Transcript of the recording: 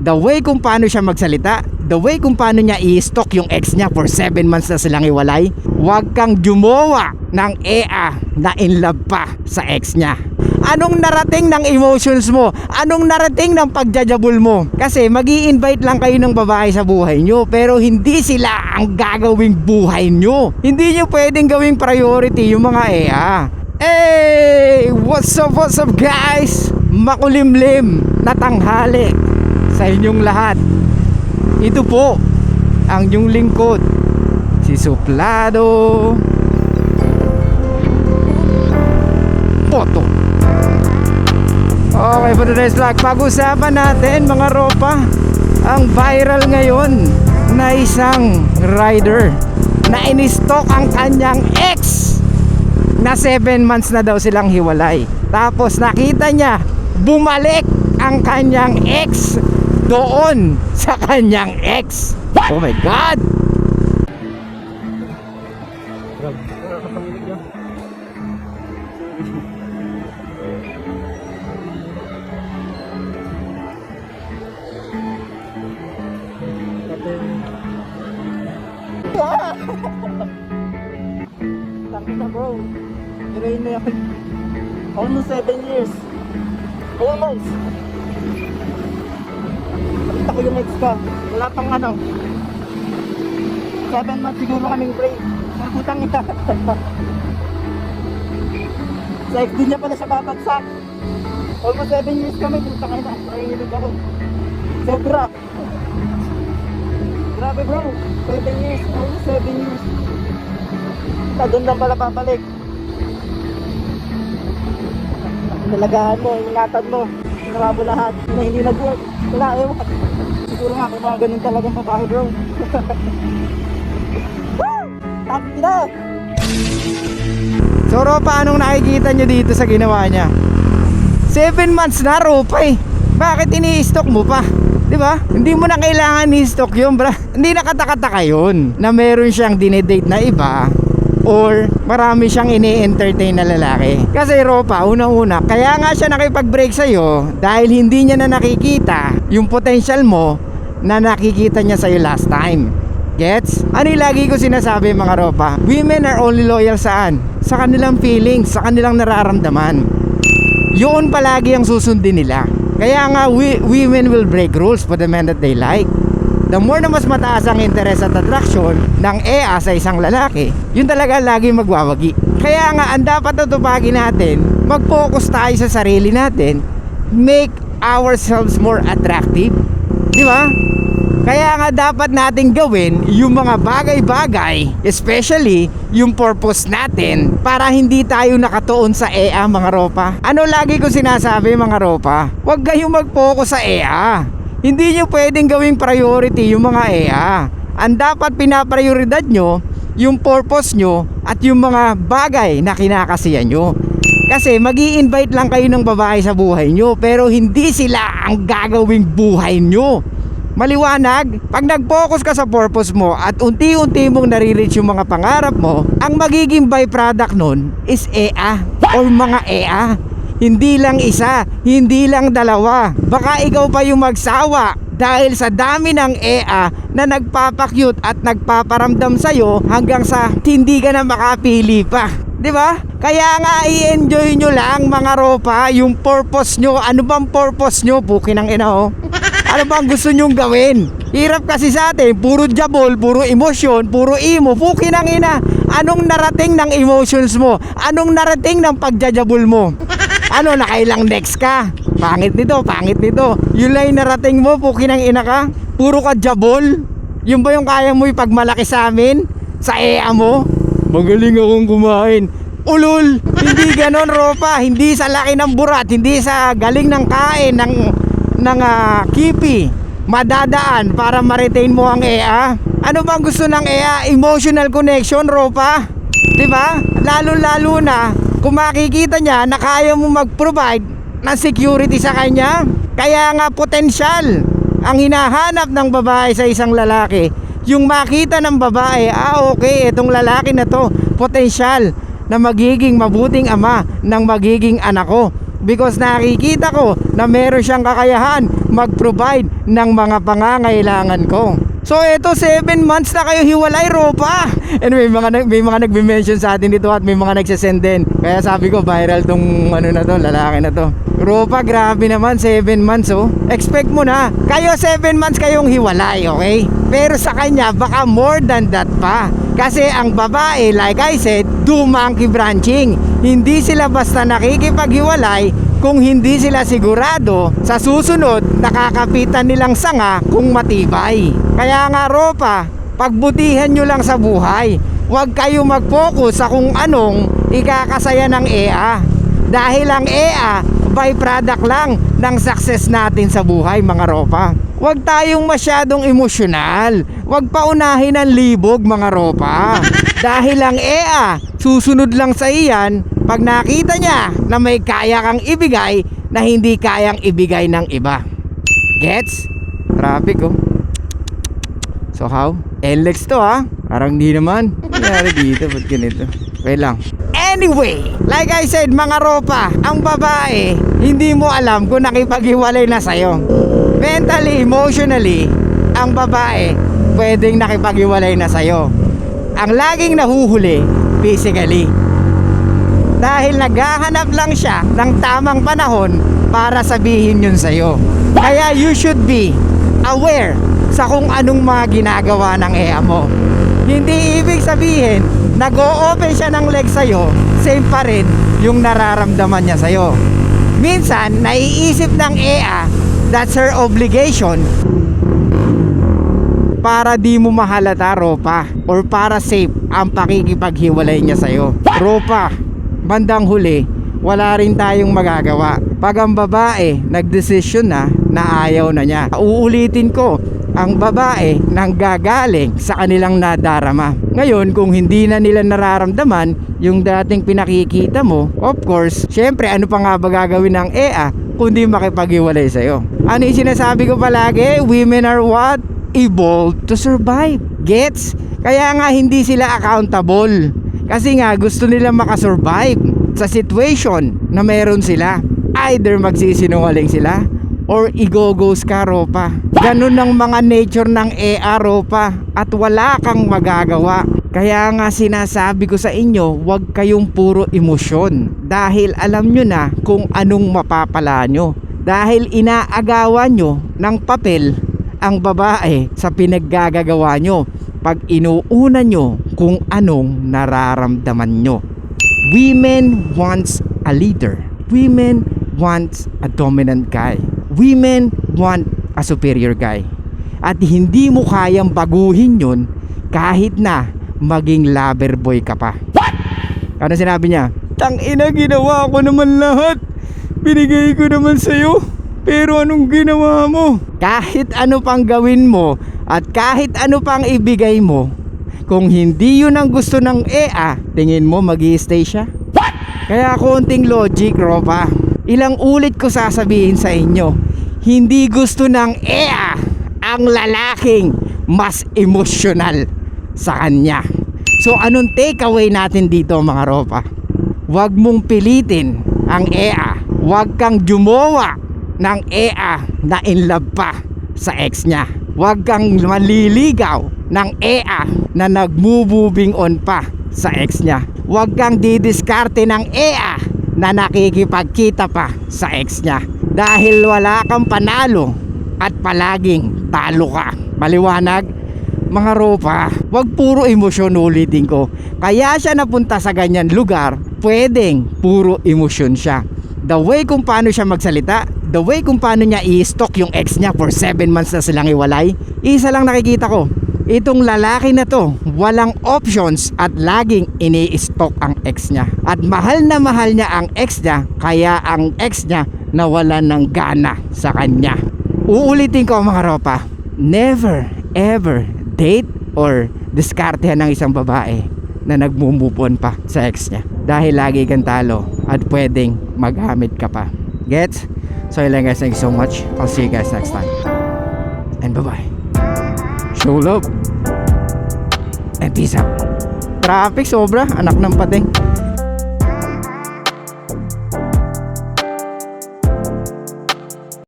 the way kung paano siya magsalita, the way kung paano niya i-stalk yung ex niya for 7 months na silang iwalay. Huwag kang jumowa ng EA na in love pa sa ex niya. Anong narating ng emotions mo? Anong narating ng pagjajabul mo? Kasi magi-invite lang kayo ng babae sa buhay nyo, pero hindi sila ang gagawing buhay nyo. Hindi nyo pwedeng gawing priority yung mga EA. Hey! What's up guys? Makulimlim na tanghali sa inyong lahat. Ito po ang inyong lingkod, si Suplado Poto. Okay, for today's vlog, pag-usapan natin mga ropa ang viral ngayon na isang rider na in-stalk ang kanyang ex na 7 months na daw silang hiwalay. Tapos nakita niya bumalik ang kanyang ex doon sa kanyang ex. Oh my God! Takita bro, ginayin na yan. Almost 7 years. Almost. Nakita ko yung ex ka. Wala pang 7 months siguro kaming break. Ang putang ina. Sa ex din niya pala siya babagsak. Almost 7 years kami. Putang ina. Nakikinig ako. Sobra. Grabe bro. 7 years. Almost 7 years. Doon lang pala babalik. Nalagahan mo, ingatan mo, ginawa mo lahat na hindi nag-work. Wala, ewan. Siguro nga kung mga ganun talagang babae bro. Woo! Tapos na! So ropa, anong nakikita nyo dito sa ginawa niya? 7 months na ropa eh. Bakit ini-stalk mo pa? Diba? Hindi mo na kailangan i-stalk yun bra. Hindi nakataka-taka yun na meron siyang dinedate na iba or marami siyang ini-entertain na lalaki. Kasi ropa, unang-una, kaya nga siya nakipag-break sa'yo dahil hindi niya na nakikita yung potential mo na nakikita niya sa'yo last time. Gets? Ano yung lagi ko sinasabi mga ropa? Women are only loyal saan? Sa kanilang feelings, sa kanilang nararamdaman. Yun palagi ang susundin nila. Kaya nga women will break rules for the men that they like. The more na mas mataas ang interest at attraction ng EA sa isang lalaki, yun talaga lagi magwawagi. Kaya nga ang dapat natupagin natin, mag-focus tayo sa sarili natin, make ourselves more attractive. Di ba? Kaya nga dapat nating gawin yung mga bagay-bagay, especially yung purpose natin, para hindi tayo nakatuon sa EA mga ropa. Ano lagi ko sinasabi mga ropa? Huwag kayong mag-focus sa EA. Hindi nyo pwedeng gawing priority yung mga EA. Ang dapat pinaprioridad nyo, yung purpose nyo at yung mga bagay na kinakasiyan nyo. Kasi magi-invite lang kayo ng babae sa buhay nyo, pero hindi sila ang gagawing buhay nyo. Maliwanag, pag nag-focus ka sa purpose mo at unti-unti mong nare-reach yung mga pangarap mo, ang magiging byproduct nun is EA or mga EA. Hindi lang isa, hindi lang dalawa. Baka ikaw pa yung magsawa dahil sa dami ng EA na nagpapakyut at nagpaparamdam sa'yo hanggang sa hindi ka na makapili pa. Diba? Kaya nga i-enjoy nyo lang mga ropa yung purpose nyo. Ano bang purpose nyo? Pukin ang ina oh. Ano bang gusto nyong gawin? Hirap kasi sa atin, puro jabol, puro emosyon, puro emo. Pukin ang ina. Anong narating ng emotions mo? Anong narating ng pagjajabol mo? Ano, nakailang next ka? Pangit nito, pangit nito. Yun lang yung narating mo, pukin ang ina ka? Puro ka jabol? Yun ba yung kaya mo ipagmalaki sa amin? Sa EA mo? Magaling akong kumain. Ulul! Hindi ganon ropa. Hindi sa laki ng burat, hindi sa galing ng kain ng kipi madadaan para ma-retain mo ang EA. Ano bang gusto ng EA? Emotional connection ropa. Diba? Lalo na kung makikita niya na kaya mo mag-provide ng security sa kanya. Kaya nga potensyal ang hinahanap ng babae sa isang lalaki. Yung makita ng babae, okay, itong lalaki na to, potensyal na magiging mabuting ama ng magiging anak ko. because nakikita ko na meron siyang kakayahan mag-provide ng mga pangangailangan ko. So eto, 7 months na kayo hiwalay, Ropa. And may mga nagbe-mention sa atin dito at may mga nagsasend din. Kaya sabi ko viral tong ano na to, lalaki na to. Ropa, grabe naman, 7 months oh. Expect mo na, kayo 7 months kayong hiwalay, okay? Pero sa kanya, baka more than that pa. Kasi ang babae, like I said, do monkey branching. Hindi sila basta nakikipaghiwalay kung hindi sila sigurado sa susunod nakakapitan nilang sanga kung matibay. Kaya nga, Ropa, pagbutihan nyo lang sa buhay. Huwag kayo mag-focus sa kung anong ikakasaya ng EA. Dahil ang EA, byproduct lang ng success natin sa buhay, mga Ropa. Huwag tayong masyadong emosyonal. Huwag paunahin ang libog, mga Ropa. Dahil ang EA, susunod lang sa iyan pag nakita niya na may kaya kang ibigay na hindi kayang ibigay ng iba. Gets? Traffic oh. So how? LX to ha? Parang di naman. Nangyari dito, ba't ganito? Wait lang. Anyway, like I said, mga Ropa, ang babae, hindi mo alam kung nakipaghiwalay na sa'yo. Mentally, emotionally, ang babae, pwedeng nakipaghiwalay na sa'yo. Ang laging nahuhuli, physically. Dahil naghahanap lang siya ng tamang panahon para sabihin yun sa'yo. Kaya you should be aware sa kung anong mga ginagawa ng EA mo. Hindi ibig sabihin, nag-o-open siya ng leg sa'yo, same pa rin yung nararamdaman niya sa'yo. Minsan, naiisip ng EA, that's her obligation para di mo mahalata, Ropa, or para safe ang pakikipaghiwalay niya sa'yo. Ropa, bandang huli, wala rin tayong magagawa. Pag ang babae nagdesisyon na ayaw na niya, uulitin ko, ang babae nang gagaling sa kanilang nadarama. Ngayon, kung hindi na nila nararamdaman yung dating pinakikita mo, of course, syempre ano pa nga ba gagawin ng EA kundi makipaghiwalay sa'yo? Ano yung sinasabi ko palagi? Women are what? Evolved to survive. Gets? Kaya nga hindi sila accountable. Kasi nga gusto nila makasurvive sa situation na meron sila. Either magsisinungaling sila or igogos ka, Ropa. Ganun ang mga nature ng EA, Ropa, at wala kang magagawa. Kaya nga sinasabi ko sa inyo, huwag kayong puro emosyon. Dahil alam nyo na kung anong mapapala nyo. Dahil inaagawan nyo ng papel ang babae sa pinaggagawa nyo pag inuuna nyo kung anong nararamdaman nyo. Women wants a leader. Women wants a dominant guy. Women want a superior guy. At hindi mo kayang baguhin yun kahit na maging lover boy ka pa. What? Ano sinabi niya? Tangina, ginawa ko naman lahat. Binigay ko naman sa'yo. Pero anong ginawa mo? Kahit ano pang gawin mo at kahit ano pang ibigay mo, kung hindi yun ang gusto ng EA, tingin mo mag-i-stay siya? What? Kaya konting logic, Ropa. Ilang ulit ko sasabihin sa inyo, hindi gusto ng EA ang lalaking mas emosyonal sa kanya. So anong takeaway natin dito, mga Ropa? Huwag mong pilitin ang EA. Huwag kang jumowa ng EA na in love pa sa ex niya. Huwag kang maliligaw ng EA na nag-moving on pa sa ex niya. Huwag kang didiskarte ng EA na nakikipagkita pa sa ex niya. Dahil wala kang panalo at palaging talo ka. Maliwanag? Mga Ropa, wag puro emosyon, ulitin ko. Kaya siya napunta sa ganyan lugar, pwedeng puro emosyon siya. The way kung paano siya magsalita, the way kung paano niya i-stalk yung ex niya for 7 months na silang iwalay, isa lang nakikita ko, itong lalaki na to, walang options at laging ini-stalk ang ex niya. At mahal niya ang ex niya, kaya ang ex niya nawalan ng gana sa kanya. Uulitin ko, mga Ropa, never ever date or diskartehan ng isang babae na nag-move on pa sa ex niya. Dahil lagi kang talo at pwedeng maghamit ka pa. Gets? So yun lang guys, thank you so much. I'll see you guys next time. And bye-bye. Show love. And peace out. Traffic sobra, anak ng pating.